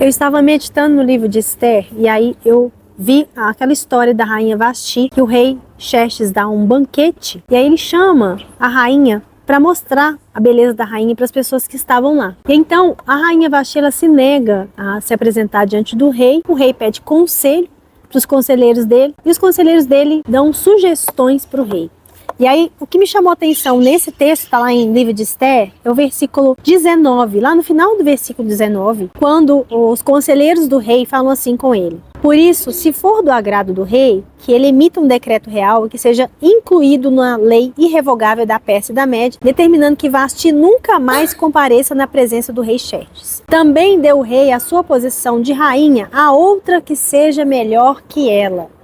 Eu estava meditando no livro de Esther e aí eu vi aquela história da rainha Vasti, que o rei Xerxes dá um banquete e aí ele chama a rainha para mostrar a beleza da rainha para as pessoas que estavam lá. E então a rainha Vasti, ela se nega a se apresentar diante do rei. O rei pede conselho para os conselheiros dele e os conselheiros dele dão sugestões para o rei. E aí, o que me chamou a atenção nesse texto, está lá em livro de Esther, é o versículo 19, lá no final do versículo 19, quando os conselheiros do rei falam assim com ele: por isso, se for do agrado do rei, que ele emita um decreto real e que seja incluído na lei irrevogável da Pérsia e da Média, determinando que Vasti nunca mais compareça na presença do rei Xerxes. Também deu o rei a sua posição de rainha a outra que seja melhor que ela.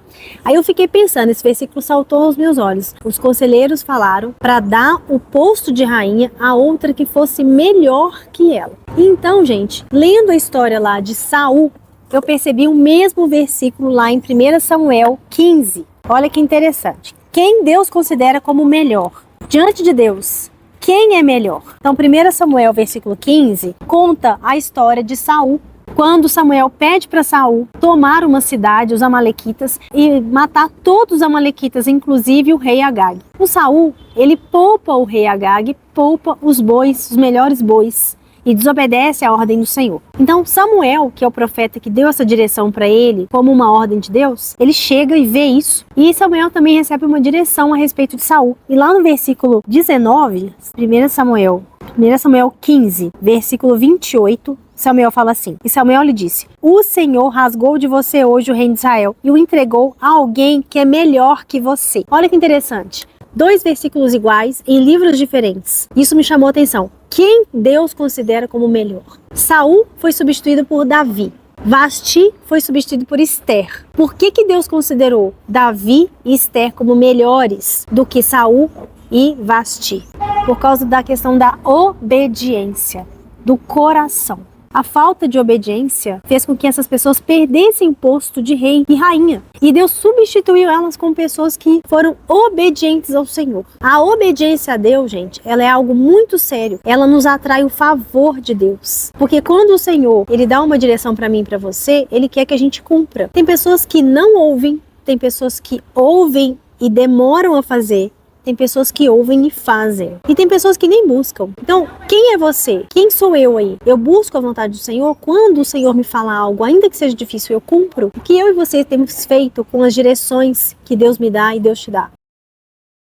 Aí eu fiquei pensando, esse versículo saltou aos meus olhos. Os conselheiros falaram para dar o posto de rainha a outra que fosse melhor que ela. Então, gente, lendo a história lá de Saul, eu percebi o mesmo versículo lá em 1 Samuel 15. Olha que interessante. Quem Deus considera como melhor? Diante de Deus, quem é melhor? Então, 1 Samuel, versículo 15, conta a história de Saul. Quando Samuel pede para Saul tomar uma cidade, os amalequitas, e matar todos os amalequitas, inclusive o rei Agag. O Saul, ele poupa o rei Agag, poupa os bois, os melhores bois, e desobedece à ordem do Senhor. Então Samuel, que é o profeta que deu essa direção para ele, como uma ordem de Deus, ele chega e vê isso. E Samuel também recebe uma direção a respeito de Saul. E lá no versículo 19, 1 Samuel 15, versículo 28, Samuel fala assim: e Samuel lhe disse: o Senhor rasgou de você hoje o reino de Israel e o entregou a alguém que é melhor que você. Olha que interessante. 2 versículos iguais em livros diferentes. Isso me chamou a atenção. Quem Deus considera como melhor? Saul foi substituído por Davi. Vasti foi substituído por Esther. Por que Deus considerou Davi e Esther como melhores do que Saul e Vasti? Por causa da questão da obediência, do coração. A falta de obediência fez com que essas pessoas perdessem o posto de rei e rainha. E Deus substituiu elas com pessoas que foram obedientes ao Senhor. A obediência a Deus, gente, ela é algo muito sério. Ela nos atrai o favor de Deus. Porque quando o Senhor, ele dá uma direção para mim e para você, ele quer que a gente cumpra. Tem pessoas que não ouvem, tem pessoas que ouvem e demoram a fazer. Tem pessoas que ouvem e fazem. E tem pessoas que nem buscam. Então, quem é você? Quem sou eu aí? Eu busco a vontade do Senhor? Quando o Senhor me fala algo, ainda que seja difícil, eu cumpro? O que eu e você temos feito com as direções que Deus me dá e Deus te dá?